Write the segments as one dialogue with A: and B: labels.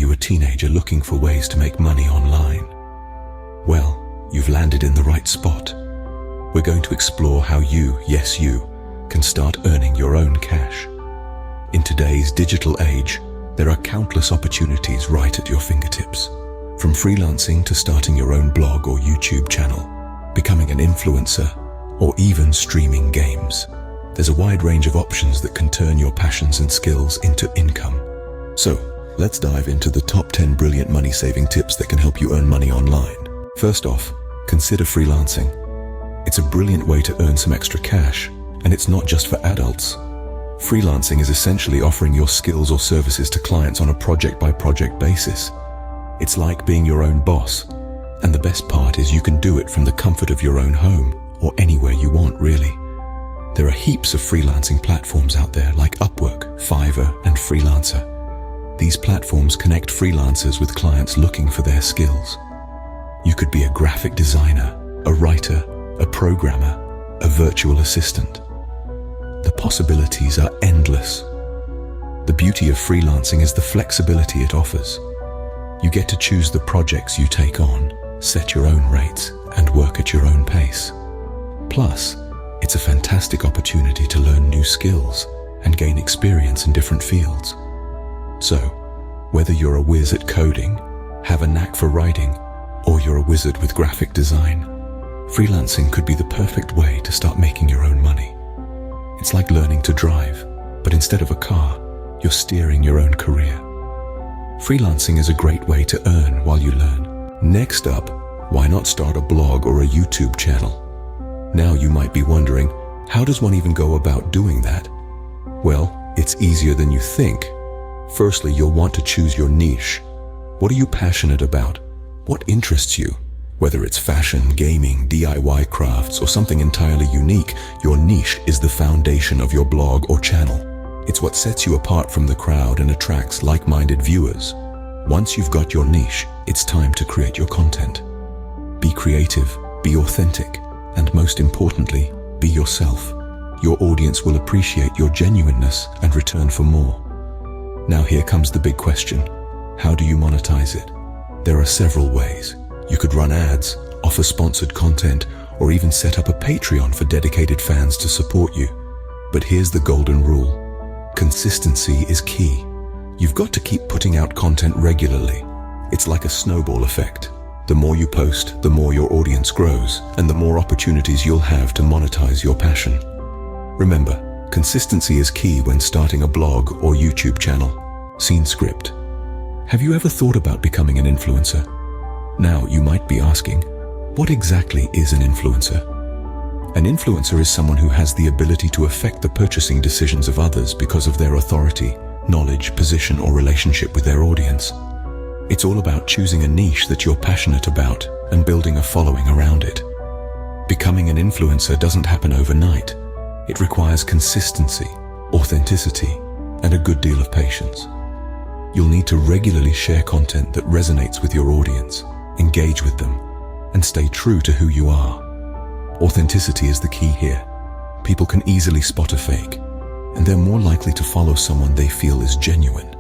A: you a teenager looking for ways to make money online? Well, you've landed in the right spot. We're going to explore how you, yes you, can start earning your own cash. In today's digital age, there are countless opportunities right at your fingertips. From freelancing to starting your own blog or YouTube channel, becoming an influencer, or even streaming games. There's a wide range of options that can turn your passions and skills into income. So, let's dive into the top 10 brilliant money-saving tips that can help you earn money online. First off, consider freelancing. It's a brilliant way to earn some extra cash, and it's not just for adults. Freelancing is essentially offering your skills or services to clients on a project-by-project basis. It's like being your own boss, and the best part is you can do it from the comfort of your own home, or anywhere you want, really. There are heaps of freelancing platforms out there like Upwork, Fiverr, and Freelancer. These platforms connect freelancers with clients looking for their skills. You could be a graphic designer, a writer, a programmer, a virtual assistant. The possibilities are endless. The beauty of freelancing is the flexibility it offers. You get to choose the projects you take on, set your own rates, and work at your own pace. Plus, it's a fantastic opportunity to learn new skills and gain experience in different fields. So, whether you're a whiz at coding, have a knack for writing, or you're a wizard with graphic design, freelancing could be the perfect way to start making your own money. It's like learning to drive, but instead of a car, you're steering your own career. Freelancing is a great way to earn while you learn. Next up, why not start a blog or a YouTube channel? Now you might be wondering, how does one even go about doing that? Well, it's easier than you think. Firstly, you'll want to choose your niche. What are you passionate about? What interests you? Whether it's fashion, gaming, DIY crafts, or something entirely unique, your niche is the foundation of your blog or channel. It's what sets you apart from the crowd and attracts like-minded viewers. Once you've got your niche, it's time to create your content. Be creative, be authentic, and most importantly, be yourself. Your audience will appreciate your genuineness and return for more. Now here comes the big question. How do you monetize it? There are several ways. You could run ads, offer sponsored content, or even set up a Patreon for dedicated fans to support you. But here's the golden rule. Consistency is key. You've got to keep putting out content regularly. It's like a snowball effect. The more you post, the more your audience grows, and the more opportunities you'll have to monetize your passion. Remember, consistency is key when starting a blog or YouTube channel. Scene script. Have you ever thought about becoming an influencer? Now, you might be asking, what exactly is an influencer? An influencer is someone who has the ability to affect the purchasing decisions of others because of their authority, knowledge, position, or relationship with their audience. It's all about choosing a niche that you're passionate about and building a following around it. Becoming an influencer doesn't happen overnight. It requires consistency, authenticity, and a good deal of patience. You'll need to regularly share content that resonates with your audience, engage with them, and stay true to who you are. Authenticity is the key here. People can easily spot a fake, and they're more likely to follow someone they feel is genuine.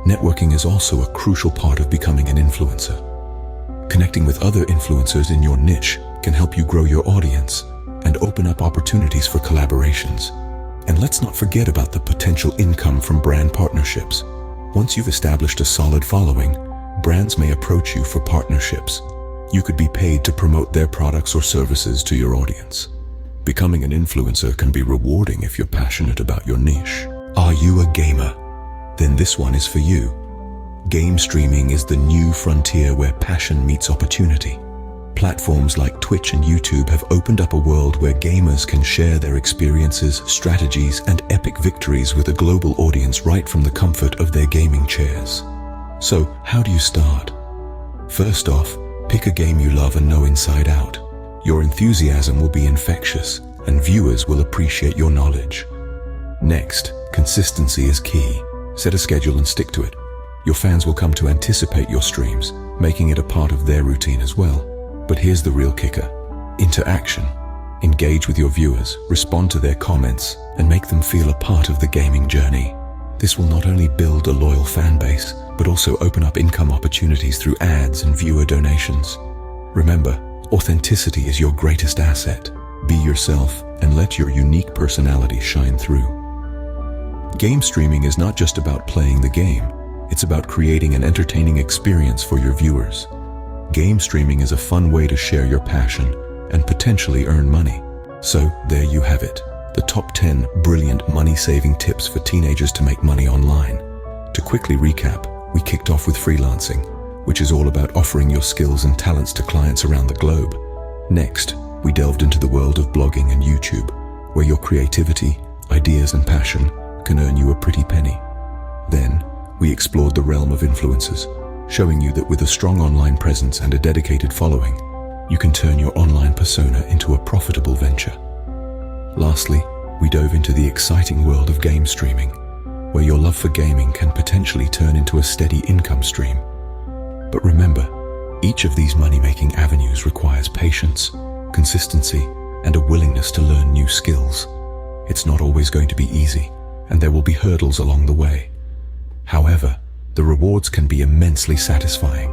A: Networking is also a crucial part of becoming an influencer. Connecting with other influencers in your niche can help you grow your audience and open up opportunities for collaborations. And let's not forget about the potential income from brand partnerships. Once you've established a solid following, brands may approach you for partnerships. You could be paid to promote their products or services to your audience. Becoming an influencer can be rewarding if you're passionate about your niche. Are you a gamer? Then this one is for you. Game streaming is the new frontier where passion meets opportunity. Platforms like Twitch and YouTube have opened up a world where gamers can share their experiences, strategies, and epic victories with a global audience right from the comfort of their gaming chairs. So, how do you start? First off, pick a game you love and know inside out. Your enthusiasm will be infectious, and viewers will appreciate your knowledge. Next, consistency is key. Set a schedule and stick to it. Your fans will come to anticipate your streams, making it a part of their routine as well. But here's the real kicker. Interaction. Engage with your viewers, respond to their comments, and make them feel a part of the gaming journey. This will not only build a loyal fan base, but also open up income opportunities through ads and viewer donations. Remember, authenticity is your greatest asset. Be yourself and let your unique personality shine through. Game streaming is not just about playing the game, it's about creating an entertaining experience for your viewers. Game streaming is a fun way to share your passion and potentially earn money. So there you have it, the top 10 brilliant money-saving tips for teenagers to make money online. To quickly recap, we kicked off with freelancing, which is all about offering your skills and talents to clients around the globe. Next, we delved into the world of blogging and YouTube, where your creativity, ideas and passion can earn you a pretty penny. Then, we explored the realm of influencers, showing you that with a strong online presence and a dedicated following, you can turn your online persona into a profitable venture. Lastly, we dove into the exciting world of game streaming, where your love for gaming can potentially turn into a steady income stream. But remember, each of these money-making avenues requires patience, consistency, and a willingness to learn new skills. It's not always going to be easy, and there will be hurdles along the way. However, the rewards can be immensely satisfying.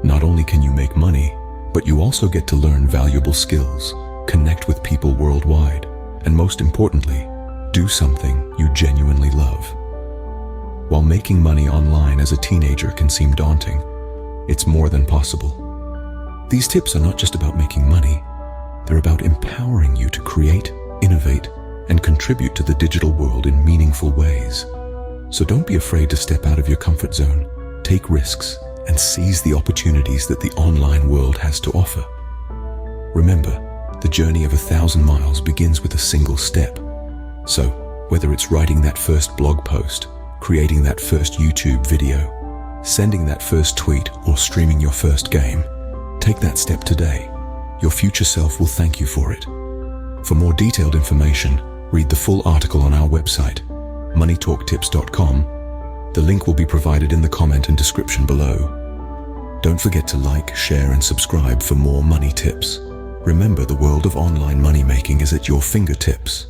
A: Not only can you make money, but you also get to learn valuable skills, connect with people worldwide, and most importantly, do something you genuinely love. While making money online as a teenager can seem daunting, it's more than possible. These tips are not just about making money, they're about empowering you to create, innovate, and contribute to the digital world in meaningful ways. So don't be afraid to step out of your comfort zone, take risks, and seize the opportunities that the online world has to offer. Remember, the journey of 1,000 miles begins with a single step. So, whether it's writing that first blog post, creating that first YouTube video, sending that first tweet, or streaming your first game, take that step today. Your future self will thank you for it. For more detailed information, read the full article on our website, moneytalktips.com. The link will be provided in the comment and description below. Don't forget to like, share, and subscribe for more money tips. Remember, the world of online money making is at your fingertips.